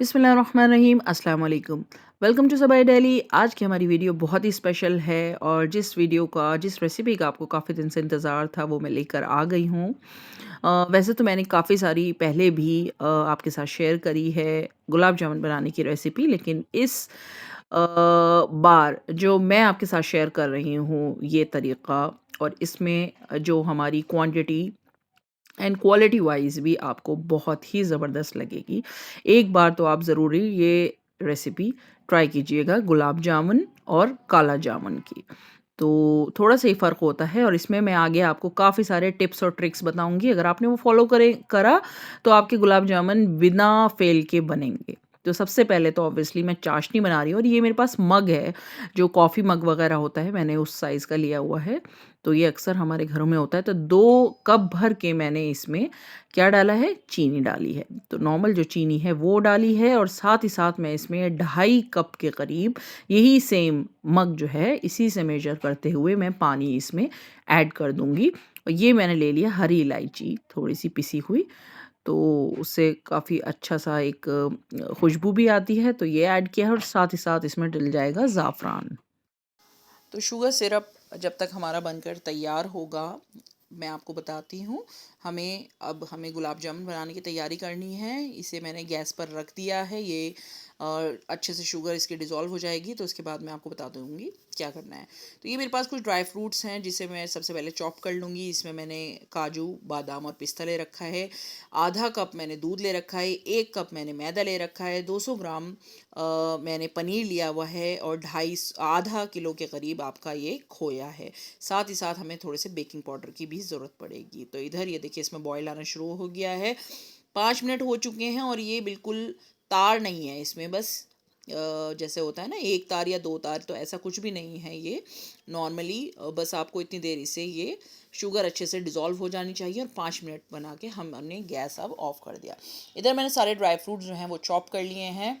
बिस्मिल्लाहिर्रहमानिर्रहीम अस्सलाम वालेकुम। Welcome to Saba daily. आज की हमारी वीडियो बहुत ही स्पेशल है और जिस रेसिपी का आपको काफ़ी दिन से इंतज़ार था वो मैं लेकर आ गई हूँ। वैसे तो मैंने काफ़ी सारी पहले भी आपके साथ शेयर करी है गुलाब जामुन बनाने की रेसिपी, लेकिन इस बार जो मैं आपके साथ शेयर कर रही हूँ ये तरीक़ा, और इसमें जो हमारी क्वांटिटी एंड क्वालिटी वाइज भी आपको बहुत ही ज़बरदस्त लगेगी। एक बार तो आप ज़रूरी ये रेसिपी ट्राई कीजिएगा गुलाब जामुन और काला जामुन की। तो थोड़ा-सा ही फ़र्क होता है और इसमें मैं आगे आपको काफ़ी सारे टिप्स और ट्रिक्स बताऊँगी। अगर आपने वो फ़ॉलो करा तो आपके गुलाब जामुन बिना फ़ेल के बनेंगे। तो सबसे पहले तो ऑब्वियसली मैं चाशनी बना रही हूँ और ये मेरे पास मग है, जो कॉफ़ी मग वग़ैरह होता है, मैंने उस साइज़ का लिया हुआ है। तो ये अक्सर हमारे घरों में होता है। तो 2 कप भर के मैंने इसमें क्या डाला है, चीनी डाली है। तो नॉर्मल जो चीनी है वो डाली है और साथ ही साथ मैं इसमें 2.5 कप के करीब, यही सेम मग जो है इसी से मेजर करते हुए मैं पानी इसमें ऐड कर दूँगी। और ये मैंने ले लिया हरी इलायची थोड़ी-सी पिसी हुई, तो उससे काफ़ी अच्छा-सा एक खुशबू भी आती है, तो ये ऐड किया है और साथ ही साथ इसमें डल जाएगा ज़ाफ़रान। तो शुगर सिरप जब तक हमारा बनकर तैयार होगा, मैं आपको बताती हूँ। हमें गुलाब जामुन बनाने की तैयारी करनी है। इसे मैंने गैस पर रख दिया है। ये अच्छे से शुगर इसकी डिज़ोल्व हो जाएगी, तो उसके बाद मैं आपको बता दूँगी क्या करना है। तो ये मेरे पास कुछ ड्राई फ्रूट्स हैं जिसे मैं सबसे पहले चॉप कर लूँगी। इसमें मैंने काजू, बादाम और पिस्ता ले रखा है। आधा कप मैंने दूध ले रखा है। 1 कप मैंने मैदा ले रखा है। 200 ग्राम मैंने पनीर लिया हुआ है और आधा किलो के करीब आपका ये खोया है। साथ ही साथ हमें थोड़े से बेकिंग पाउडर की भी ज़रूरत पड़ेगी। तो इधर ये देखिए इसमें बॉयल आना शुरू हो गया है। 5 मिनट हो चुके हैं और ये बिल्कुल तार नहीं है इसमें, बस जैसे होता है ना एक तार या 2 तार, तो ऐसा कुछ भी नहीं है ये। नॉर्मली बस आपको इतनी देर से ये शुगर अच्छे से डिज़ोल्व हो जानी चाहिए और 5 मिनट बना के हमने गैस अब ऑफ कर दिया। इधर मैंने सारे ड्राई फ्रूट्स जो हैं वो चॉप कर लिए हैं।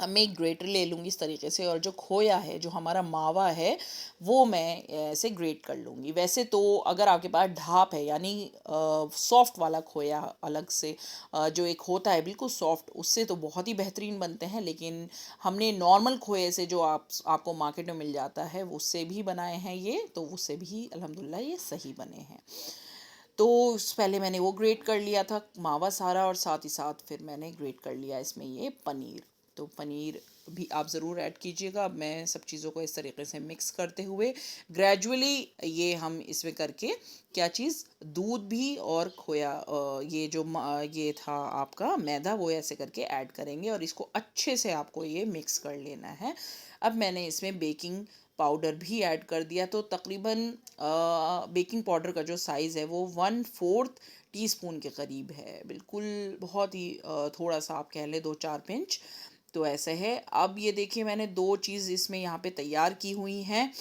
अब मैं एक ग्रेटर ले लूँगी इस तरीके से, और जो खोया है, जो हमारा मावा है, वो मैं ऐसे ग्रेट कर लूँगी। वैसे तो अगर आपके पास ढाप है, यानी सॉफ्ट वाला खोया अलग से जो एक होता है बिल्कुल सॉफ्ट, उससे तो बहुत ही बेहतरीन बनते हैं। लेकिन हमने नॉर्मल खोए से जो आपको मार्केट में मिल जाता है उससे भी बनाए हैं ये, तो उससे भी अल्हम्दुलिल्लाह ये सही बने हैं। तो पहले मैंने वो ग्रेट कर लिया था मावा सारा, और साथ ही साथ फिर मैंने ग्रेट कर लिया इसमें ये पनीर। तो पनीर भी आप ज़रूर ऐड कीजिएगा। अब मैं सब चीज़ों को इस तरीके से मिक्स करते हुए ग्रेजुअली ये हम इसमें करके क्या चीज़, दूध भी और खोया, ये था आपका मैदा, वो ऐसे करके ऐड करेंगे और इसको अच्छे से आपको ये मिक्स कर लेना है। अब मैंने इसमें बेकिंग पाउडर भी ऐड कर दिया, तो तकरीबन बेकिंग पाउडर का जो साइज़ है वो 1/4 टीस्पून के करीब है। बिल्कुल बहुत ही थोड़ा सा आप कह लें, 2-4 पिंच, तो ऐसे है। अब ये देखिए मैंने 2 चीज़ इसमें यहाँ पे तैयार की हुई हैं।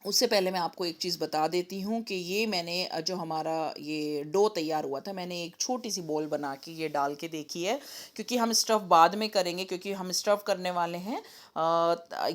उससे पहले मैं आपको एक चीज़ बता देती हूँ कि ये मैंने जो हमारा ये डो तैयार हुआ था, मैंने एक छोटी सी बॉल बना के ये डाल के देखी है, क्योंकि हम स्टफ़ बाद में करेंगे, क्योंकि हम स्टफ़ करने वाले हैं।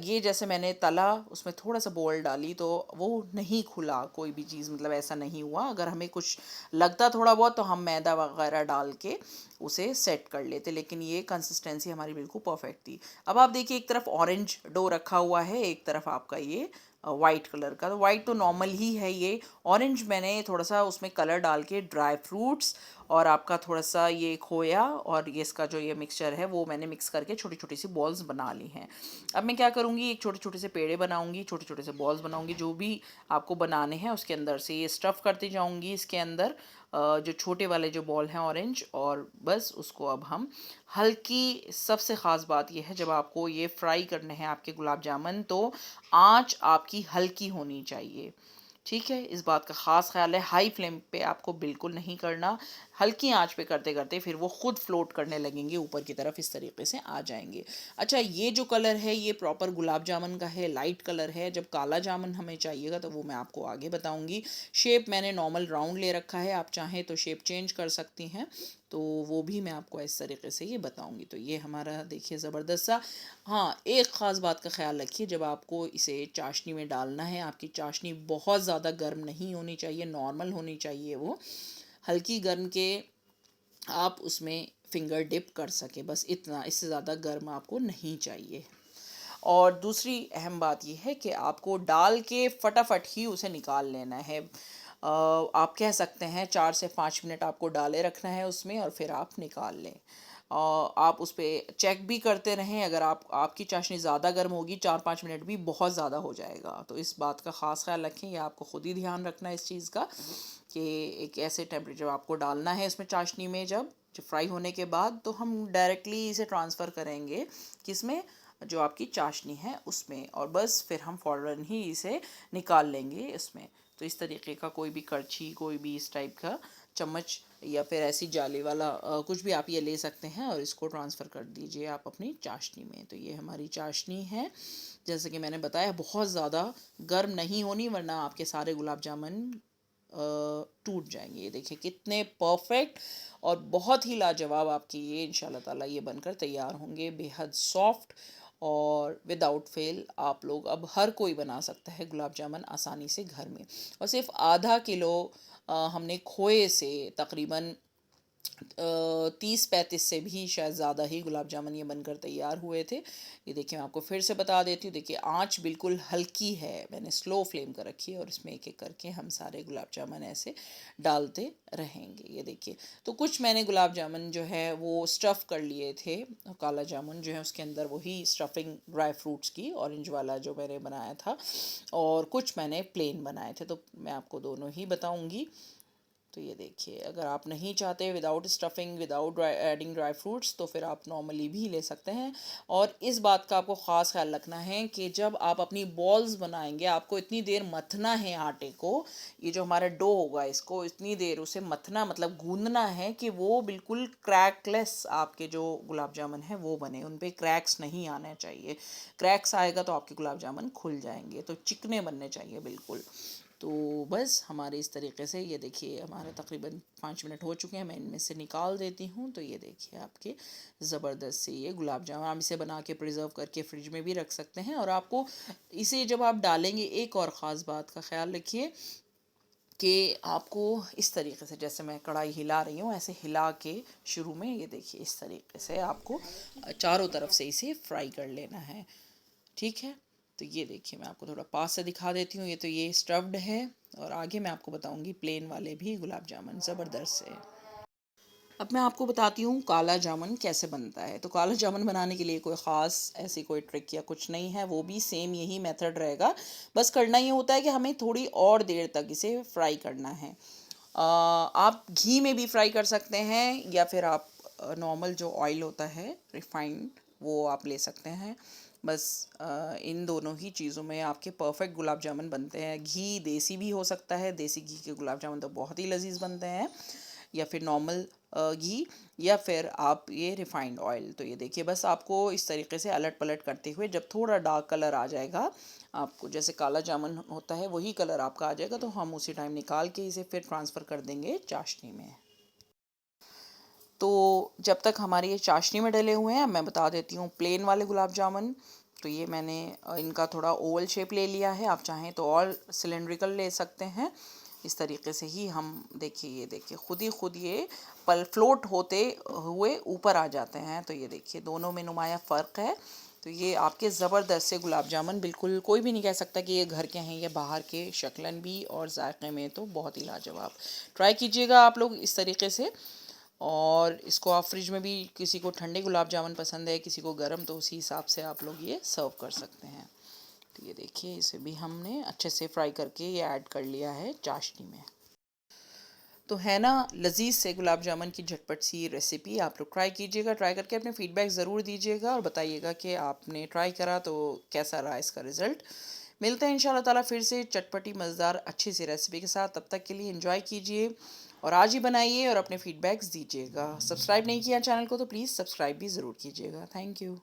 ये जैसे मैंने तला, उसमें थोड़ा सा बॉल डाली तो वो नहीं खुला कोई भी चीज़, मतलब ऐसा नहीं हुआ। अगर हमें कुछ लगता थोड़ा बहुत तो हम मैदा वगैरह डाल के उसे सेट कर लेते, लेकिन ये कंसिस्टेंसी हमारी बिल्कुल परफेक्ट थी। अब आप देखिए एक तरफ ऑरेंज डो रखा हुआ है, एक तरफ आपका ये वाइट कलर का। तो वाइट तो नॉर्मल ही है, ये ऑरेंज मैंने थोड़ा सा उसमें कलर डाल के ड्राई फ्रूट्स और आपका थोड़ा सा ये खोया और ये इसका जो ये मिक्सचर है वो मैंने मिक्स करके छोटी छोटी सी बॉल्स बना ली हैं। अब मैं क्या करूँगी, एक छोटे छोटे से पेड़े बनाऊँगी, छोटे छोटे से बॉल्स बनाऊँगी, जो भी आपको बनाने हैं उसके अंदर से ये स्टफ़ करती जाऊँगी इसके अंदर, जो छोटे वाले जो बॉल हैं ऑरेंज, और बस उसको अब हम हल्की, सबसे ख़ास बात यह है जब आपको ये फ्राई करने हैं आपके गुलाब जामुन, तो आंच आपकी हल्की होनी चाहिए। ठीक है, इस बात का ख़ास ख्याल है, हाई फ्लेम पे आपको बिल्कुल नहीं करना। हल्की आंच पे करते करते फिर वो खुद फ्लोट करने लगेंगे ऊपर की तरफ, इस तरीके से आ जाएंगे। अच्छा, ये जो कलर है ये प्रॉपर गुलाब जामुन का है, लाइट कलर है। जब काला जामुन हमें चाहिएगा तो वो मैं आपको आगे बताऊंगी। शेप मैंने नॉर्मल राउंड ले रखा है, आप चाहें तो शेप चेंज कर सकती हैं, तो वो भी मैं आपको इस तरीके से ये बताऊंगी। तो ये हमारा देखिए ज़बरदस्त सा। हाँ, एक ख़ास बात का ख्याल रखिए, जब आपको इसे चाशनी में डालना है, आपकी चाशनी बहुत ज़्यादा गर्म नहीं होनी चाहिए, नॉर्मल होनी चाहिए वो, हल्की गर्म के आप उसमें फिंगर डिप कर सके, बस इतना, इससे ज़्यादा गर्म आपको नहीं चाहिए। और दूसरी अहम बात ये है कि आपको डाल के फटाफट ही उसे निकाल लेना है। आप कह सकते हैं 4 से 5 मिनट आपको डाले रखना है उसमें और फिर आप निकाल लें। आप उस पर चेक भी करते रहें, अगर आपकी चाशनी ज़्यादा गर्म होगी 4-5 मिनट भी बहुत ज़्यादा हो जाएगा, तो इस बात का ख़ास ख्याल रखें। या आपको ख़ुद ही ध्यान रखना है इस चीज़ का कि एक ऐसे टेम्परेचर आपको डालना है इसमें चाशनी में, जब फ्राई होने के बाद तो हम डायरेक्टली इसे ट्रांसफ़र करेंगे किसमें, जो आपकी चाशनी है उसमें, और बस फिर हम फ़ौरन ही इसे निकाल लेंगे इसमें। तो इस तरीके का कोई भी करछी, कोई भी इस टाइप का चम्मच या फिर ऐसी जाली वाला कुछ भी आप ये ले सकते हैं और इसको ट्रांसफ़र कर दीजिए आप अपनी चाशनी में। तो ये हमारी चाशनी है, जैसे कि मैंने बताया बहुत ज़्यादा गर्म नहीं होनी, वरना आपके सारे गुलाब जामुन टूट जाएंगे। ये देखिए कितने परफेक्ट और बहुत ही लाजवाब आपकी ये इंशाल्लाह ताला ये बनकर तैयार होंगे, बेहद सॉफ्ट और विदाउट फेल। आप लोग अब हर कोई बना सकता है गुलाब जामुन आसानी से घर में। और सिर्फ आधा किलो हमने खोए से तकरीबन 30-35 से भी शायद ज़्यादा ही गुलाब जामुन ये बनकर तैयार हुए थे। ये देखिए मैं आपको फिर से बता देती हूँ, देखिए आंच बिल्कुल हल्की है, मैंने स्लो फ्लेम कर रखी है और इसमें एक एक करके हम सारे गुलाब जामुन ऐसे डालते रहेंगे। ये देखिए, तो कुछ मैंने गुलाब जामुन जो है वो स्टफ़ कर लिए थे, काला जामुन जो है उसके अंदर वही स्टफिंग ड्राई फ्रूट्स की ऑरेंज वाला जो मैंने बनाया था, और कुछ मैंने प्लेन बनाए थे, तो मैं आपको दोनों ही बताऊँगी। तो ये देखिए, अगर आप नहीं चाहते without stuffing, without adding dry fruits, तो फिर आप नॉर्मली भी ले सकते हैं। और इस बात का आपको ख़ास ख्याल रखना है कि जब आप अपनी बॉल्स बनाएंगे आपको इतनी देर मथना है आटे को, ये जो हमारा डो होगा इसको इतनी देर उसे मथना मतलब गूंदना है कि वो बिल्कुल क्रैकलेस आपके जो गुलाब जामुन है वो बने, उन पर क्रैक्स नहीं आने चाहिए। क्रैक्स आएगा तो आपके गुलाब जामुन खुल जाएंगे, तो चिकने बनने चाहिए बिल्कुल। तो बस हमारे इस तरीके से ये देखिए हमारे तकरीबन 5 मिनट हो चुके हैं, मैं इनमें से निकाल देती हूँ। तो ये देखिए आपके ज़बरदस्त से ये गुलाब जामुन, आप इसे बना के प्रिजर्व करके फ्रिज में भी रख सकते हैं। और आपको इसे जब आप डालेंगे, एक और ख़ास बात का ख्याल रखिए कि आपको इस तरीके से, जैसे मैं कढ़ाई हिला रही हूँ ऐसे हिला के शुरू में, ये देखिए इस तरीके से आपको चारों तरफ से इसे फ्राई कर लेना है, ठीक है। तो ये देखिए मैं आपको थोड़ा पास से दिखा देती हूँ, ये तो ये स्टफ्ड है, और आगे मैं आपको बताऊँगी प्लेन वाले भी गुलाब जामुन ज़बरदस्त से। अब मैं आपको बताती हूँ काला जामुन कैसे बनता है। तो काला जामुन बनाने के लिए कोई ख़ास ऐसी कोई ट्रिक या कुछ नहीं है, वो भी सेम यही मेथड रहेगा। बस करना ये होता है कि हमें थोड़ी और देर तक इसे फ्राई करना है। आप घी में भी फ्राई कर सकते हैं, या फिर आप नॉर्मल जो ऑयल होता है रिफाइंड, वो आप ले सकते हैं। बस इन दोनों ही चीज़ों में आपके परफेक्ट गुलाब जामुन बनते हैं। घी देसी भी हो सकता है, देसी घी के गुलाब जामुन तो बहुत ही लजीज बनते हैं, या फिर नॉर्मल घी, या फिर आप ये रिफाइंड ऑयल। तो ये देखिए बस आपको इस तरीके से अलट पलट करते हुए जब थोड़ा डार्क कलर आ जाएगा, आपको जैसे काला जामुन होता है वही कलर आपका आ जाएगा, तो हम उसी टाइम निकाल के इसे फिर ट्रांसफ़र कर देंगे चाशनी में। तो जब तक हमारे ये चाशनी में डले हुए हैं, मैं बता देती हूँ प्लेन वाले गुलाब जामुन। तो ये मैंने इनका थोड़ा ओवल शेप ले लिया है, आप चाहें तो और सिलेंड्रिकल ले सकते हैं। इस तरीके से ही हम देखिए, ये देखिए खुद ये पल फ्लोट होते हुए ऊपर आ जाते हैं। तो ये देखिए दोनों में नुमाया फ़र्क है। तो ये आपके ज़बरदस्त से गुलाब जामुन, बिल्कुल कोई भी नहीं कह सकता कि ये घर के हैं, ये बाहर के, शक्लन भी और जायक़े में तो बहुत ही लाजवाब। ट्राई कीजिएगा आप लोग इस तरीके से। और इसको आप फ्रिज में भी, किसी को ठंडे गुलाब जामुन पसंद है, किसी को गर्म, तो उसी हिसाब से आप लोग ये सर्व कर सकते हैं। तो ये देखिए इसे भी हमने अच्छे से फ्राई करके ये ऐड कर लिया है चाशनी में। तो है ना लजीज से गुलाब जामुन की झटपट सी रेसिपी, आप लोग ट्राई कीजिएगा। ट्राई करके अपने फीडबैक ज़रूर दीजिएगा और बताइएगा कि आपने ट्राई करा तो कैसा रहा इसका रिज़ल्ट। मिलते हैं इंशाल्लाह ताला फिर से चटपटी मज़ेदार अच्छी सी रेसिपी के साथ। तब तक के लिए एंजॉय कीजिए और आज ही बनाइए और अपने फीडबैक्स दीजिएगा। सब्सक्राइब नहीं किया चैनल को तो प्लीज़ सब्सक्राइब भी ज़रूर कीजिएगा। Thank you.